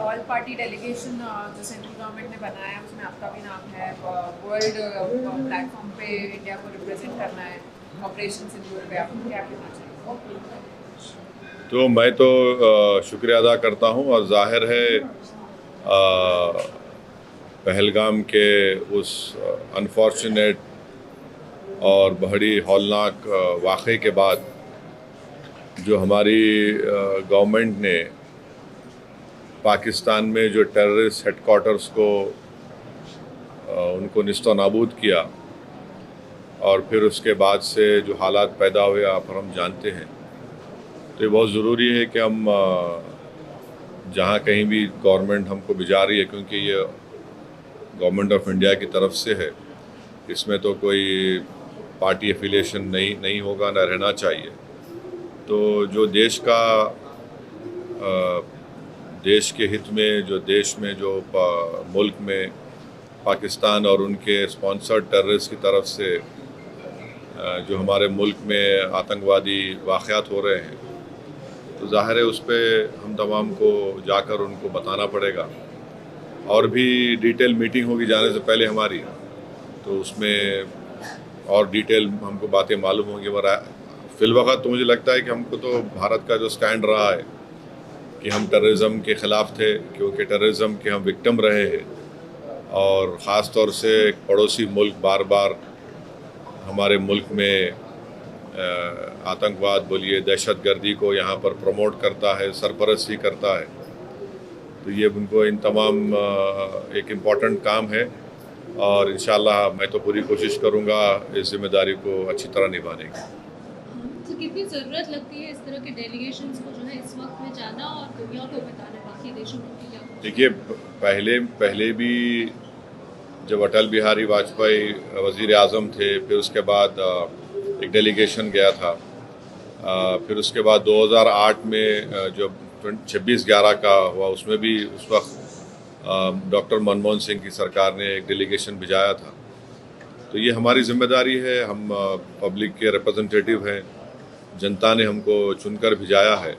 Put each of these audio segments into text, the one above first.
All party delegation जो central government ने बनाया है उसमें आपका भी नाम है। वर्ल्ड प्लेटफॉर्म पे इंडिया को रिप्रेजेंट करना है ऑपरेशन सिंदूर पे, आपको क्या कहना चाहिए? तो मैं तो शुक्रिया अदा करता हूँ और जाहिर है पहलगाम के उस अनफॉर्चुनेट और बड़ी हौलनाक वाक़े के बाद जो हमारी गवर्नमेंट ने पाकिस्तान में जो टेररिस्ट हेडक्वार्टर्स को उनको निस्तो नाबूद किया और फिर उसके बाद से जो हालात पैदा हुए आप और हम जानते हैं, तो ये बहुत ज़रूरी है कि हम जहाँ कहीं भी गवर्नमेंट हमको भिजा रही है, क्योंकि ये गवर्नमेंट ऑफ इंडिया की तरफ से है, इसमें तो कोई पार्टी एफिलिएशन नहीं होगा, ना रहना चाहिए। तो जो देश का देश के हित में, जो देश में जो मुल्क में पाकिस्तान और उनके स्पॉन्सर्ड टेररिस्ट की तरफ से जो हमारे मुल्क में आतंकवादी वाक़यात हो रहे हैं, तो ज़ाहिर है उस पर हम तमाम को जाकर उनको बताना पड़ेगा। और भी डिटेल मीटिंग होगी जाने से पहले हमारी, तो उसमें और डिटेल हमको बातें मालूम होंगी। मगर फ़िलवक़्त तो मुझे लगता है कि हमको तो भारत का जो स्टैंड रहा है कि हम टेररिज़म के ख़िलाफ़ थे, क्योंकि टेररिज़म के हम विक्टिम रहे हैं और ख़ास तौर से एक पड़ोसी मुल्क बार बार हमारे मुल्क में आतंकवाद बोलिए, दहशतगर्दी को यहाँ पर प्रमोट करता है, सरपरस्ती करता है। तो ये उनको इन तमाम एक इम्पॉर्टेंट काम है और इंशाअल्लाह मैं तो पूरी कोशिश करूँगा इस जिम्मेदारी को अच्छी तरह निभाने की। तो कितनी ज़रूरत लगती है इस तरह के डेलीगेशंस को जो है इस वक्त में जाना और दुनिया को बताना, बाकी देशों को भी क्या? देखिए, पहले भी जब अटल बिहारी वाजपेयी वज़ीर आज़म थे, फिर उसके बाद एक डेलीगेशन गया था। फिर उसके बाद 2008 में जब 26/11 का हुआ, उसमें भी उस वक्त डॉक्टर मनमोहन सिंह की सरकार ने एक डेलीगेशन भिजाया था। तो ये हमारी जिम्मेदारी है, हम पब्लिक के रिप्रेजेंटेटिव हैं, जनता ने हमको चुनकर भिजाया है।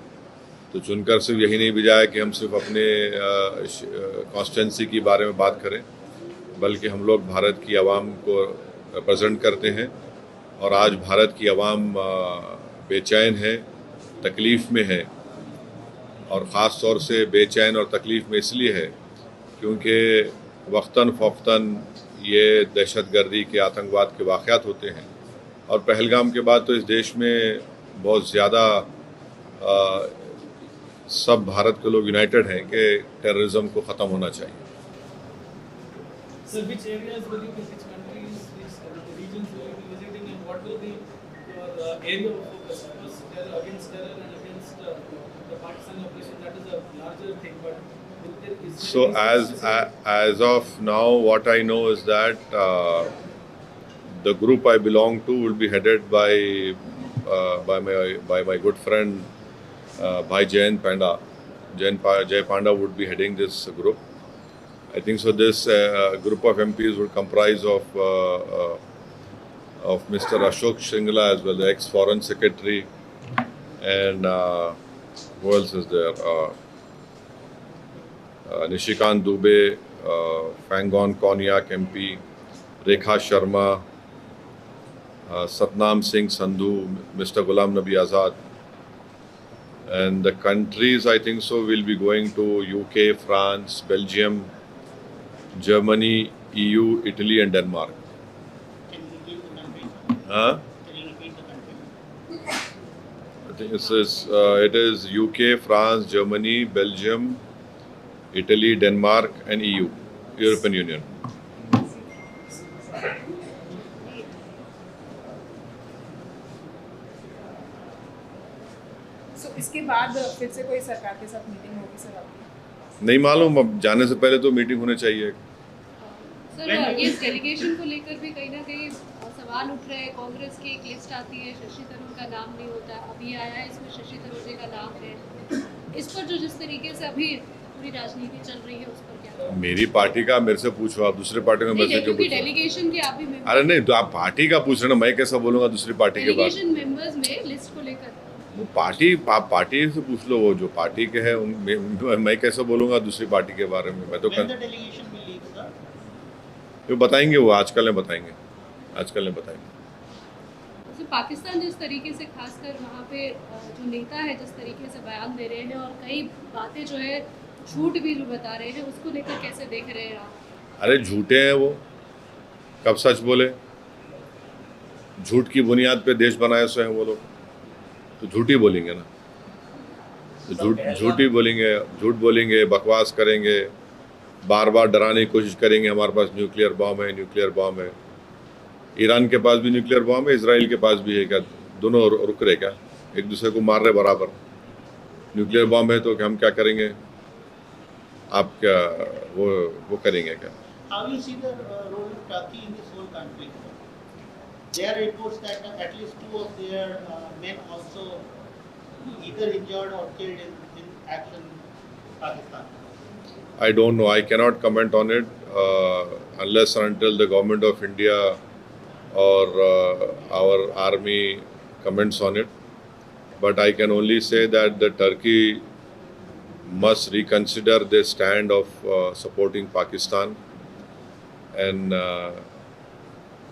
तो चुनकर सिर्फ यही नहीं भिजाया कि हम सिर्फ अपने कॉन्स्टिट्यूंसी के बारे में बात करें, बल्कि हम लोग भारत की आवाम को रिप्रेजेंट करते हैं। और आज भारत की आवाम बेचैन है, तकलीफ़ में है, और ख़ास तौर से बेचैन और तकलीफ़ में इसलिए है क्योंकि वक्तन फ़ौक़तन ये दहशतगर्दी के, आतंकवाद के वाक़यात होते हैं। और पहलगाम के बाद तो इस देश में बहुत ज़्यादा सब भारत के लोग यूनाइटेड हैं कि टेररिज्म को ख़त्म होना चाहिए। So which areas will you visit, which countries, which regions will you be visiting, and what will be your area of focus? Because terror against terror and against the Pakistan operation, that is a larger thing. But so as of now, what I know is that the group I belong to will be headed by my good friend Bhai Jayant Panda. Jay Panda would be heading this group. I think so. This group of MPs would comprise of Mr. Ashok Shringla as well, the ex-Foreign Secretary, and who else is there? Nishikant Dubey, Fangon Konyak MP, Rekha Sharma, Satnam Singh Sandhu, Mr. Ghulam Nabi Azad. And the countries, I think so, will be going to UK, France, Belgium, Germany, EU, Italy and Denmark. Can you repeat the country? Huh? Can you repeat the country? I think it is UK, France, Germany, Belgium, Italy, Denmark and EU, European Union. So इसके बाद फिर से कोई सरकार के साथ meeting होगी sir आपकी? नहीं मालूम, अब जाने से पहले तो मीटिंग होनी चाहिए। सर ये डेलीगेशन को लेकर भी कहीं ना कहीं सवाल उठ रहे हैं। कांग्रेस की एक लिस्ट आती है, शशि थरूर का नाम नहीं होता, अभी आया है इसमें शशि थरूर जी का नाम है। इस पर जो जिस तरीके से अभी पूरी राजनीति चल रही है उस पर क्या? मेरी पार्टी का मेरे से पूछो, आप दूसरी पार्टी में मेरे से क्यों पूछो? डेलीगेशन के आप भी अरे नहीं, तो आप पार्टी का पूछ रहे ना, मैं कैसा बोलूँगा दूसरी पार्टी के बारे में? डेलीगेशन मेंबर्स में लिस्ट को लेकर पार्टी से पूछ लो, वो जो पार्टी के है मैं कैसे बोलूँगा दूसरी पार्टी के बारे में। मैं तो When the delegation will leave, sir? वो बताएंगे, वो आजकल नहीं बताएंगे। तो पाकिस्तान जिस तरीके से खासकर वहाँ पे जो नेता है जिस तरीके से बयान दे रहे हैं और कई बातें जो है झूठ भी जो बता रहे हैं, उसको लेकर कैसे देख रहे हैं आप? अरे झूठे हैं वो, कब सच बोले? झूठ की बुनियाद पे देश बनाए सो हैं वो लोग, तो झूठ ही बोलेंगे ना। तो झूठ ही बोलेंगे, झूठ बोलेंगे, बकवास करेंगे, बार बार डराने की कोशिश करेंगे हमारे पास न्यूक्लियर बॉम्ब है। ईरान के पास भी न्यूक्लियर बॉम्ब है, इजराइल के पास भी है। क्या दोनों रुक रहे क्या? एक दूसरे को मार रहे बराबर। न्यूक्लियर बॉम्ब है तो हम क्या करेंगे? आप क्या वो करेंगे क्या? How do you see the role of Turkey in this whole conflict? There are reports that at least 2 of their men also either injured or killed in action in Pakistan. I don't know. I cannot comment on it unless and until the government of India or our army comments on it. But I can only say that the Turkey must reconsider their stand of supporting Pakistan, and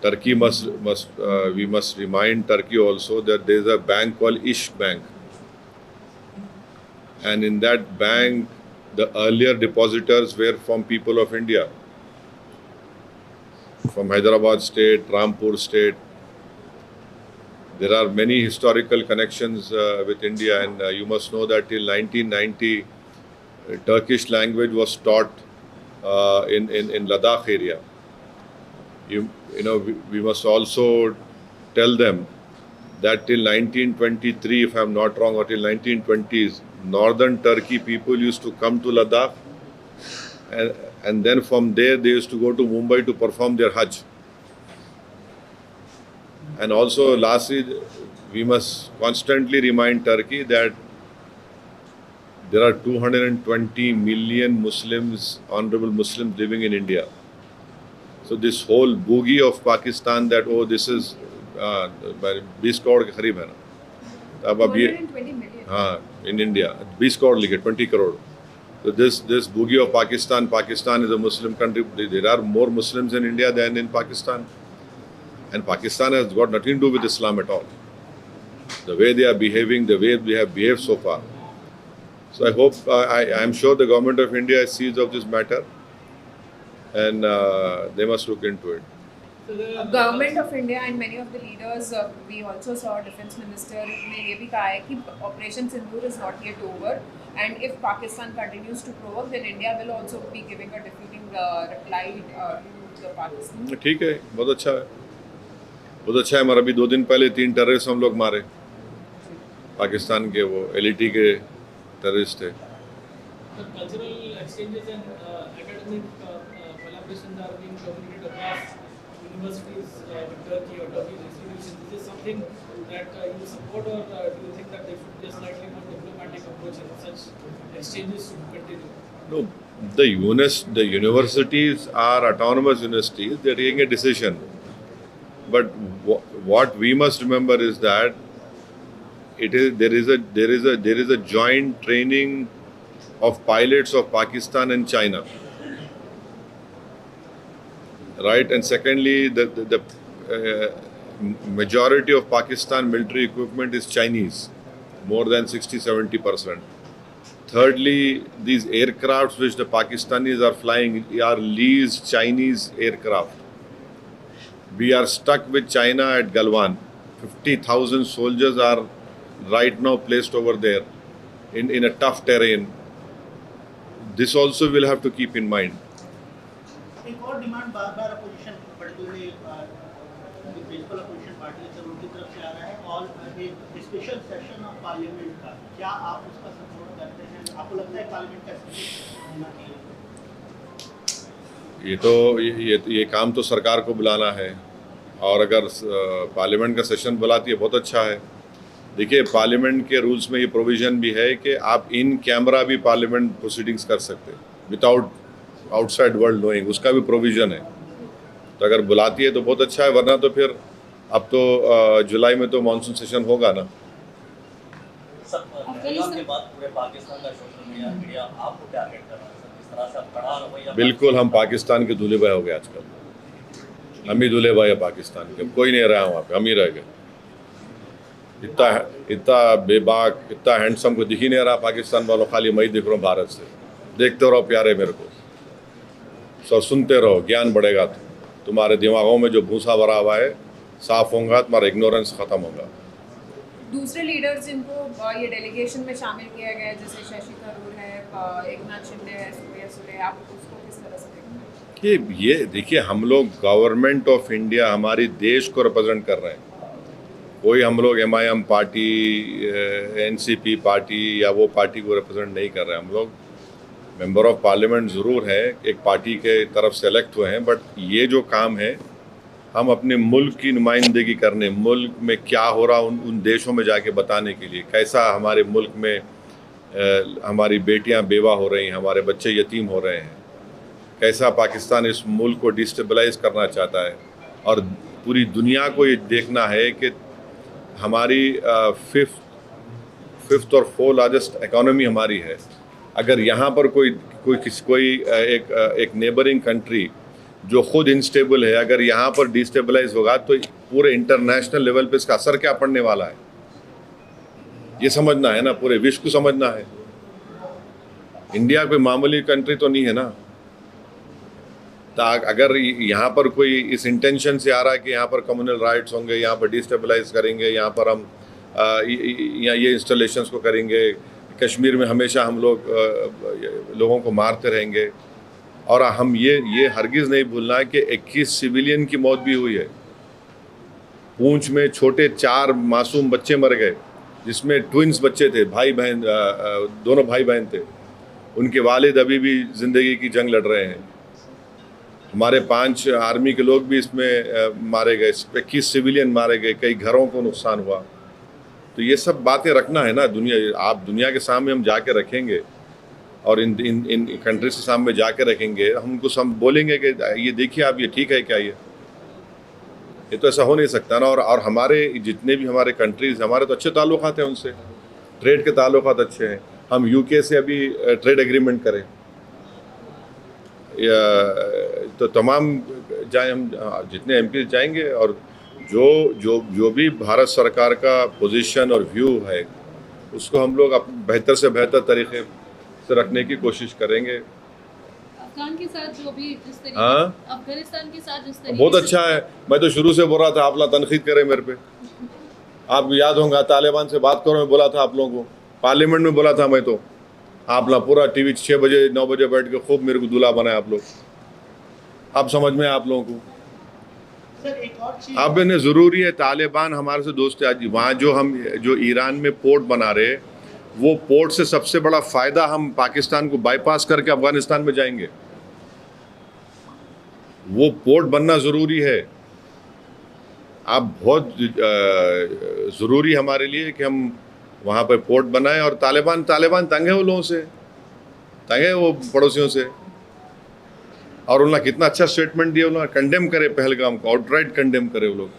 Turkey we must remind Turkey also that there is a bank called Ish Bank, and in that bank the earlier depositors were from people of India, from Hyderabad state, Rampur state. There are many historical connections with India, and you must know that till 1990 Turkish language was taught in Ladakh area. You know, we must also tell them that till 1923, if I am not wrong, or till 1920s, northern Turkey people used to come to Ladakh, and then from there they used to go to Mumbai to perform their Hajj. And also, lastly, we must constantly remind Turkey that there are 220 million Muslims, honorable Muslims living in India. So this whole boogie of Pakistan that, oh, this is 20 crore के करीब है ना, अब ये 220 million. हाँ, in India 20 crore लिखे, 20 crore. So this boogie of Pakistan is a Muslim country. There are more Muslims in India than in Pakistan, and Pakistan has got nothing to do with Islam at all. The way they are behaving, the way we have behaved so far. So I hope, I am sure the government of India sees of this matter, and they must look into it. Government of India and many of the leaders, we also saw Defence Minister ने ये भी कहा है कि Operation Sindoor is not yet over, and if Pakistan continues to provoke, then India will also be giving a defeating reply to the Pakistan. ठीक है, बहुत अच्छा है, बहुत अच्छा है। हमारा अभी 2 दिन पहले 3 टेररिस्ट हम लोग मारे, पाकिस्तान के वो LET के टेररिस्ट थे। The cultural exchanges and academic collaborations are being communicated across universities with Turkey or Turkish institutions. Is this something that you support, or do you think that there should be a slightly more diplomatic approach and such exchanges should continue? No, the universities are autonomous universities. They are taking a decision. But what we must remember is that there is a joint training of pilots of Pakistan and China, right? And secondly, the majority of Pakistan military equipment is Chinese, more than 60-70%. Thirdly, these aircrafts which the Pakistanis are flying are leased Chinese aircraft. We are stuck with China at Galwan. 50,000 soldiers are right now placed over there in a tough terrain. This also we'll have to keep in mind. एक और demand बार-बार opposition, particularly principal opposition party से उनकी तरफ से आ रहा है, और एक स्पेशल सेशन ऑफ पार्लियामेंट का, क्या आप उसका सपोर्ट करते हैं? आपको लगता है पार्लियामेंट का सेशन होना चाहिए? ये काम तो सरकार को बुलाना है, और अगर पार्लियामेंट का सेशन बुलाती है बहुत अच्छा है। देखिए, पार्लियामेंट के रूल्स में ये प्रोविज़न भी है कि आप इन कैमरा भी पार्लियामेंट प्रोसीडिंग्स कर सकते हैं विदाउट आउटसाइड वर्ल्ड नोइंग, उसका भी प्रोविज़न है। तो अगर बुलाती है तो बहुत अच्छा है, वरना तो फिर अब तो जुलाई में तो मानसून सेशन होगा ना, सर पहलगाम के बाद पूरे पाकिस्तान का सोशल मीडिया आपको टारगेट कर रहा है सर, इस तरह से आप कड़ा रवैया। बिल्कुल, हम पाकिस्तान के दूल्हे भाई हो गए आजकल। हम ही दूल्हे भाई है पाकिस्तान के, कोई नहीं रहा वहाँ पे, हम ही रह गए। इतना बेबाक, इतना हैंडसम को दिख ही नहीं रहा पाकिस्तान वालों, खाली मैं ही दिख रहा हूँ भारत से। देखते रहो प्यारे मेरे को, सब सुनते रहो, ज्ञान बढ़ेगा। तुम्हारे दिमागों में जो भूसा भरा हुआ है साफ होगा, तुम्हारा इग्नोरेंस खत्म होगा। दूसरे लीडर्स जिनको ये डेलीगेशन में शामिल किया गया है, जैसे शशि थरूर है, एकनाथ शिंदे है, सुप्रिया सुले, आप उसको किस तरह से देखते हैं? कि ये देखिए, हम लोग गवर्नमेंट ऑफ इंडिया, हमारी देश को रिप्रेजेंट कर रहे हैं। कोई हम लोग MIM पार्टी, NCP पार्टी या वो पार्टी को रिप्रेजेंट नहीं कर रहे हैं। हम लोग मेंबर ऑफ पार्लियामेंट ज़रूर है, एक पार्टी के तरफ से इलेक्ट हुए हैं, बट ये जो काम है हम अपने मुल्क की नुमाइंदगी करने, मुल्क में क्या हो रहा उन देशों में जाके बताने के लिए, कैसा हमारे मुल्क में हमारी बेटियां बेवा हो रही हैं, हमारे बच्चे यतीम हो रहे हैं, कैसा पाकिस्तान इस मुल्क को डिस्टेबलाइज करना चाहता है। और पूरी दुनिया को ये देखना है कि हमारी फिफ्थ और 4th लार्जेस्ट इकोनॉमी हमारी है। अगर यहाँ पर कोई एक नेबरिंग कंट्री जो खुद इनस्टेबल है, अगर यहाँ पर डिस्टेबलाइज होगा तो पूरे इंटरनेशनल लेवल पे इसका असर क्या पड़ने वाला है, ये समझना है ना, पूरे विश्व को समझना है। इंडिया कोई मामूली कंट्री तो नहीं है ना। अगर यहाँ पर कोई इस इंटेंशन से आ रहा है कि यहाँ पर कम्युनल राइट्स होंगे, यहाँ पर डिस्टेबलाइज करेंगे, यहाँ पर हम ये इंस्टॉलेशंस को करेंगे, कश्मीर में हमेशा हम लोगों को मारते रहेंगे, और हम ये हरगिज़ नहीं भूलना है कि 21 सिविलियन की मौत भी हुई है। पूंछ में छोटे 4 मासूम बच्चे मर गए, जिसमें ट्विंस बच्चे थे, भाई बहन, दोनों भाई बहन थे। उनके वालिद अभी भी ज़िंदगी की जंग लड़ रहे हैं। हमारे 5 आर्मी के लोग भी इसमें मारे गए, 21 सिविलियन मारे गए, कई घरों को नुकसान हुआ। तो ये सब बातें रखना है ना, आप दुनिया के सामने हम जाके रखेंगे, और इन कंट्रीज के सामने जाके रखेंगे, हम उनको बोलेंगे कि ये देखिए आप, ये ठीक है क्या, ये तो ऐसा हो नहीं सकता ना। और हमारे जितने भी हमारे कंट्रीज़, हमारे तो अच्छे ताल्लुकात हैं उनसे, ट्रेड के ताल्लुकात अच्छे हैं। हम UK से अभी ट्रेड एग्रीमेंट करें, तो तमाम जाए, हम जितने MP जाएंगे, और जो भी भारत सरकार का पोजीशन और व्यू है उसको हम लोग बेहतर से बेहतर तरीके से रखने की कोशिश करेंगे। अफगान के साथ जो भी जिस तरीके, अफगानिस्तान के साथ जिस तरीके बहुत अच्छा है। मैं तो शुरू से बोल रहा था आप लोग तनकीद करें मेरे पे। आपको याद होगा तालिबान से बात करो, मैं बोला था आप लोगों को, पार्लियामेंट में बोला था मैं, तो आप लोग पूरा TV 6 बजे 9 बजे बैठ के खूब मेरे को दूल्हा बनाए आप लोग। अब समझ में आप लोगों को सर एक और चीज, अब इन्हें ज़रूरी है, तालिबान हमारे से दोस्त है। आज वहाँ जो ईरान में पोर्ट बना रहे, वो पोर्ट से सबसे बड़ा फ़ायदा हम पाकिस्तान को बाईपास करके अफ़गानिस्तान में जाएंगे। वो पोर्ट बनना ज़रूरी है। अब बहुत ज़रूरी हमारे लिए कि हम वहाँ पर पोर्ट बनाएं। और तालिबान तंग है वो लोगों से, तंग है वो पड़ोसियों से। और उन्होंने कितना अच्छा स्टेटमेंट दिया, उन्होंने कंडेम करे पहलगाम को, आउटराइट कंडेम करे वो लोग।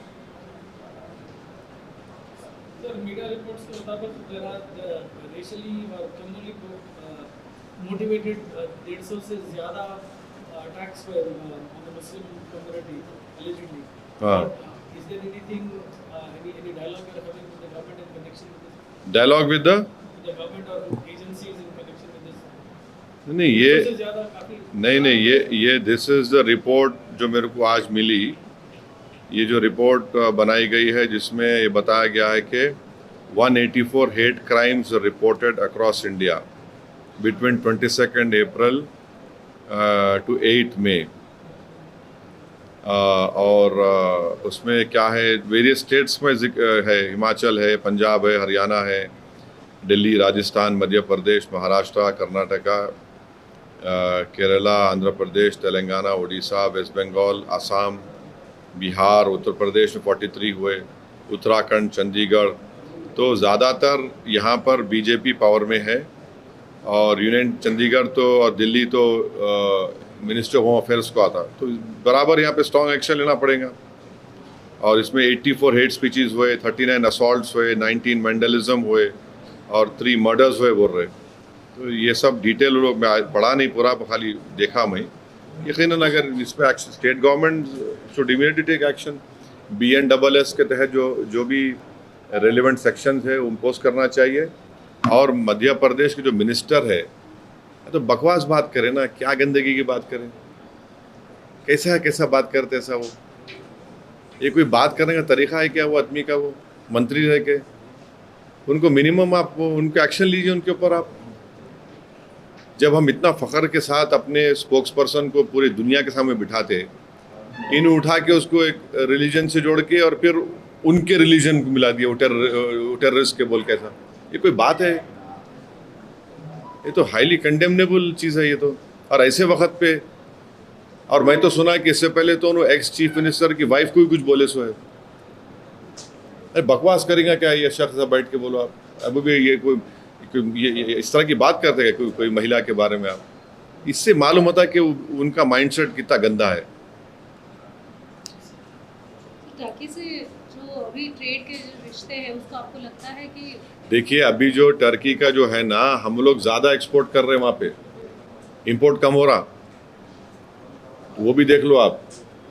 सर मीडिया रिपोर्ट्स के मुताबिक रेशियली और कम्युनली मोटिवेटेड 150 से ज़्यादा अटैक्स हुए on the Muslim community allegedly. हाँ। Is there anything, any dialogue you are having with the government in connection with this? Dialogue with The government or agencies in connection with this? नहीं, ये इससे ज़्यादा काफ़ी नहीं, ये this is the report जो मेरे को आज मिली। ये जो रिपोर्ट बनाई गई है, जिसमें ये बताया गया है कि 184 hate crimes reported across India between 22 April to 8 May. और उसमें क्या है, वेरियस स्टेट्स में है, हिमाचल है, पंजाब है, हरियाणा है, दिल्ली, राजस्थान, मध्य प्रदेश, महाराष्ट्र, कर्नाटका, केरला, आंध्र प्रदेश, तेलंगाना, उड़ीसा, वेस्ट बंगाल, असम, बिहार, उत्तर प्रदेश में 43 हुए, उत्तराखंड, चंडीगढ़। तो ज़्यादातर यहाँ पर बीजेपी पावर में है। और यूनियन चंडीगढ़ तो और दिल्ली तो मिनिस्ट्री ऑफ होम अफेयर्स को आता, तो बराबर यहाँ पे स्ट्रॉन्ग एक्शन लेना पड़ेगा। और इसमें 84 हेट स्पीचेस हुए, 39 असॉल्ट्स हुए, 19 वैंडलिज्म हुए, और 3 मर्डर्स हुए बोल रहे। तो ये सब डिटेल लोग मैं पढ़ा नहीं पूरा, खाली देखा मैं। यकीनन अगर इस पर action, state government should immediately take action. BNSS के तहत जो भी रेलिवेंट सेक्शंस है वो इम्पोज करना चाहिए। और मध्य प्रदेश के जो मिनिस्टर है तो बकवास बात करें ना, क्या गंदगी की बात करें, कैसा बात करते ऐसा वो, ये कोई बात करने का तरीका है क्या वो आदमी का? वो मंत्री रह के उनको मिनिमम आप उनके एक्शन लीजिए उनके ऊपर आप। जब हम इतना फ़ख्र के साथ अपने स्पोक्स पर्सन को पूरी दुनिया के सामने बिठाते, इन उठा के उसको एक रिलीजन से जोड़ के और फिर उनके रिलीजन को मिला दिया, वो टेररिस्ट के बोल के, ऐसा ये कोई बात है? ये तो हाईली कंडेमनेबल चीज़ है ये तो। और ऐसे वक्त पे, और मैं तो सुना कि इससे पहले तो उन्होंने एक्स चीफ मिनिस्टर की वाइफ को भी कुछ बोले सो है। अरे बकवास करेंगे क्या ये शख्स? बैठ के बोलो आप, अभी भी ये कोई ये इस तरह की बात करते हैं कोई महिला के बारे में आप? इससे मालूम होता है कि उनका माइंडसेट कितना गंदा है। टर्की से जो अभी ट्रेड के जो रिश्ते हैं उसको आपको लगता है कि? देखिए अभी जो टर्की का जो है ना, हम लोग ज़्यादा एक्सपोर्ट कर रहे हैं वहाँ पे, इंपोर्ट कम हो रहा, वो भी देख लो आप।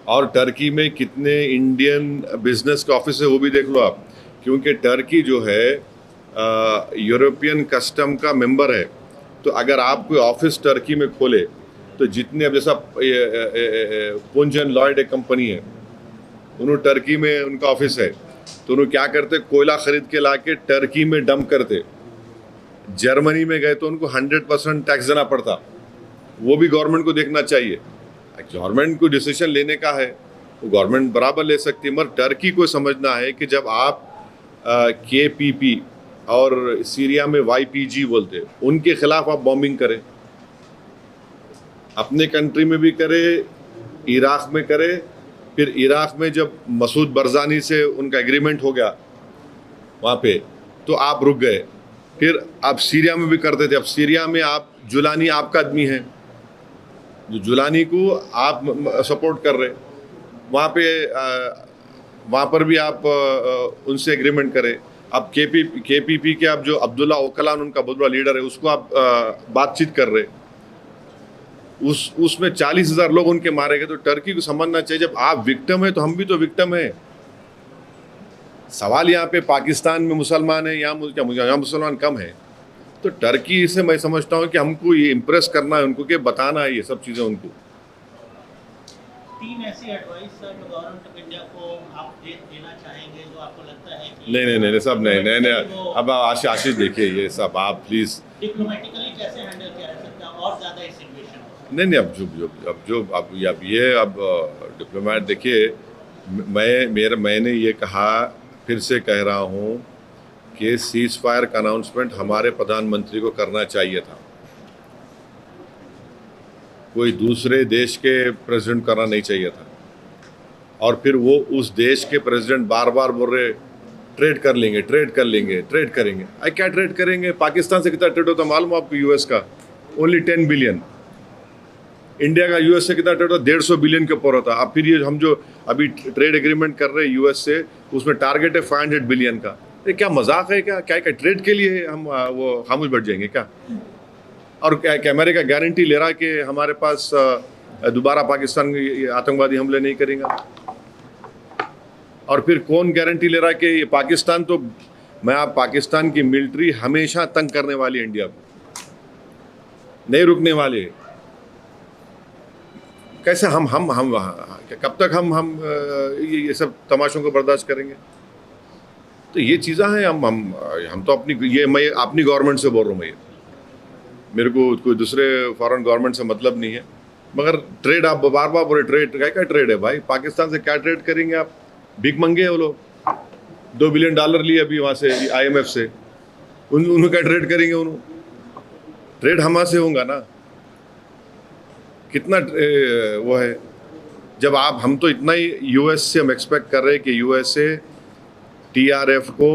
और टर्की में कितने इंडियन बिजनेस के ऑफिस है वो भी देख लो आप, क्योंकि टर्की जो है यूरोपियन कस्टम का मेंबर है। तो अगर आप कोई ऑफिस टर्की में खोले तो जितने, अब जैसा पुंज एंड लॉयड एक कंपनी है, उन्होंने टर्की में उनका ऑफिस है, तो उन्होंने क्या करते, कोयला खरीद के ला के टर्की में डंप करते। जर्मनी में गए तो उनको 100% टैक्स देना पड़ता। वो भी गवर्नमेंट को देखना चाहिए। गवर्नमेंट को डिसीजन लेने का है, वो गवर्नमेंट बराबर ले सकती है, मगर टर्की को समझना है कि जब आप KPP और सीरिया में YPG बोलते, उनके खिलाफ आप बॉम्बिंग करें, अपने कंट्री में भी करे, इराक में करे, फिर इराक में जब मसूद बरजानी से उनका एग्रीमेंट हो गया वहाँ पे तो आप रुक गए, फिर आप सीरिया में भी करते थे। अब सीरिया में आप जुलानी आपका आदमी है, जो जुलानी को आप सपोर्ट कर रहे, वहाँ पर भी आप उनसे एग्रीमेंट करें। अब KPP के आप जो अब्दुल्ला ओकलान उनका बहुत बड़ा लीडर है, उसको आप बातचीत कर रहे, उसमें 40,000 लोग उनके मारे गए। तो टर्की को समझना चाहिए जब आप विक्टिम है तो हम भी तो विक्टिम है। सवाल यहाँ पे पाकिस्तान में मुसलमान है, यहाँ मुसलमान कम है, तो टर्की से मैं समझता हूँ कि हमको ये इम्प्रेस करना है उनको, कि बताना है ये सब चीज़ें उनको। 3 ऐसी एडवाइस गवर्नमेंट ऑफ इंडिया को आप देना चाहेंगे जो आपको लगता है कि नहीं सब नहीं। अब आशीष देखिए, ये सब आप प्लीज़ डिप्लोमेटिकली कैसे हैंडल किया जा सकता है और ज़्यादा इस सिचुएशन? नहीं अब ये डिप्लोमेट देखिए, मैंने ये कहा, फिर से कह रहा हूँ कि सीज फायर का अनाउंसमेंट हमारे प्रधानमंत्री को करना चाहिए था, कोई दूसरे देश के प्रेसिडेंट करना नहीं चाहिए था। और फिर वो उस देश के प्रेसिडेंट बार बार बोल रहे ट्रेड करेंगे। क्या ट्रेड करेंगे? पाकिस्तान से कितना ट्रेड होता मालूम आपको? US का ओनली 10 बिलियन। इंडिया का US से कितना ट्रेड होता? 150 बिलियन के ऊपर होता। अब फिर ये हम जो अभी ट्रेड एग्रीमेंट कर रहे हैं US से, उसमें टारगेट है 500 बिलियन का। ये क्या मजाक है क्या? क्या ट्रेड के लिए हम वो खामोश बैठ जाएंगे क्या? और क्या अमेरिका गारंटी ले रहा है कि हमारे पास दोबारा पाकिस्तान में आतंकवादी हमले नहीं करेंगे? और फिर कौन गारंटी ले रहा है कि ये पाकिस्तान, तो आप पाकिस्तान की मिलिट्री हमेशा तंग करने वाली है इंडिया को, नहीं रुकने वाले। कैसे हम कब तक हम ये सब तमाशों को बर्दाश्त करेंगे? तो ये चीज़ें हैं। हम तो मैं अपनी गवर्नमेंट से बोल रहा हूँ, मेरे को कोई दूसरे फॉरेन गवर्नमेंट से मतलब नहीं है। मगर ट्रेड आप बार बार बोले, क्या ट्रेड है भाई? पाकिस्तान से क्या ट्रेड करेंगे आप? भीख मंगे वो लोग, $2 बिलियन लिए अभी वहाँ से IMF से, उन्होंने क्या ट्रेड करेंगे? उन्होंने ट्रेड हमारे से होगा ना, कितना वो है। जब हम तो इतना ही US से हम एक्सपेक्ट कर रहे हैं कि USA TRF को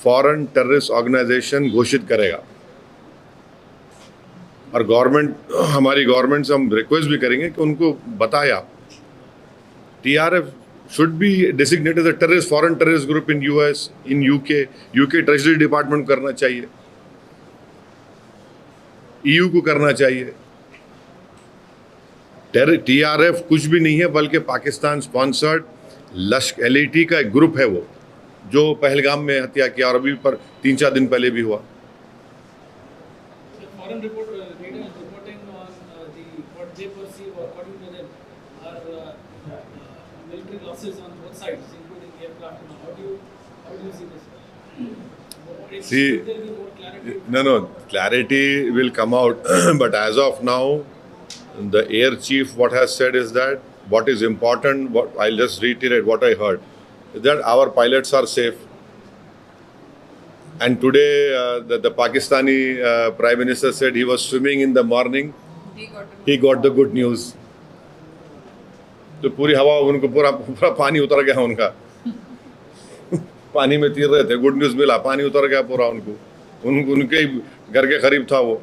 फॉरेन टेररिस्ट ऑर्गेनाइजेशन घोषित करेगा, और हमारी गवर्नमेंट से हम रिक्वेस्ट भी करेंगे कि उनको बताए आप, TRF should be designated as a terrorist, foreign terrorist group in US, in UK Treasury Department करना चाहिए, EU को करना चाहिए। TRF कुछ भी नहीं है, बल्कि पाकिस्तान स्पॉन्सर्ड LAT का एक ग्रुप है वो, जो पहलगाम में हत्या किया और अभी पर 3-4 दिन पहले भी हुआ। So foreign media is reporting on what they perceive, or according to them, are military losses on both sides, including aircraft. How do you see this? See, Should there be more clarity? No, clarity will come out, but as of now, the air chief what has said is that what is important, I'll just reiterate what I heard, is that our pilots are safe. And today the Pakistani Prime Minister said he was swimming in the morning, he got the good news. तो पूरी हवा उनको पूरा पानी उतर गया उनका पानी में तैर रहे थे, गुड न्यूज़ मिला, पानी उतर गया पूरा उनके घर के करीब था वो।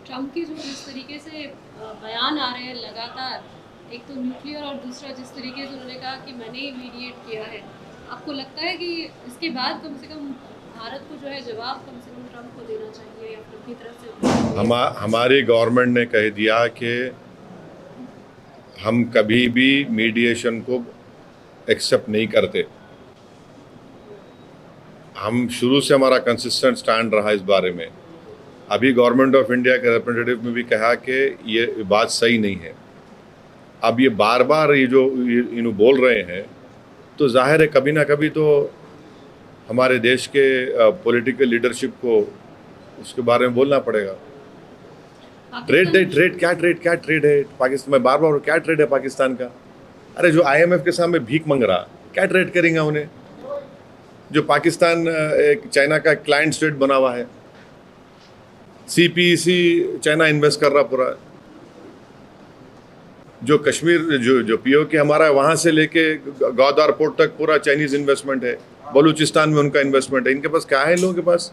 ट्रम्प की जो जिस तरीके से बयान आ रहे हैं लगातार, एक तो न्यूक्लियर और दूसरा जिस तरीके से उन्होंने कहा कि मैंने ही मीडिएट किया है, आपको लगता है कि इसके बाद कम से कम भारत को जो है जवाब कम से कम ट्रम्प को देना चाहिए या अपनी तरफ से? हमारी गवर्नमेंट ने कह दिया कि हम कभी भी मीडिएशन को एक्सेप्ट नहीं करते। हम शुरू से हमारा कंसिस्टेंट स्टैंड रहा इस बारे में। अभी गवर्नमेंट ऑफ इंडिया के रिप्रेजेंटेटिव में भी कहा कि ये बात सही नहीं है। अब ये बार बार ये जो बोल रहे हैं, तो जाहिर है कभी ना कभी तो हमारे देश के पॉलिटिकल लीडरशिप को उसके बारे में बोलना पड़ेगा। ट्रेड क्या ट्रेड है पाकिस्तान में? बार बार क्या ट्रेड है पाकिस्तान का? अरे जो IMF के सामने भीख मांग रहा, क्या ट्रेड करेंगे उन्हें? जो पाकिस्तान एक चाइना का क्लाइंट स्टेट बना हुआ है, CPEC चाइना इन्वेस्ट कर रहा पूरा। जो कश्मीर जो POK हमारा है, वहाँ से लेके गौदार पोर्ट तक पूरा चाइनीज़ इन्वेस्टमेंट है। बलूचिस्तान में उनका इन्वेस्टमेंट है। इनके पास क्या है? इन लोगों के पास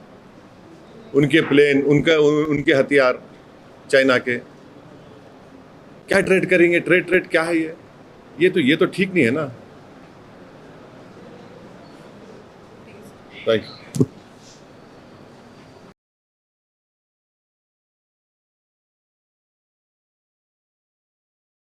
उनके प्लेन, उनके हथियार चाइना के। क्या ट्रेड करेंगे? ट्रेड क्या है ये तो ठीक नहीं है ना। Thank you.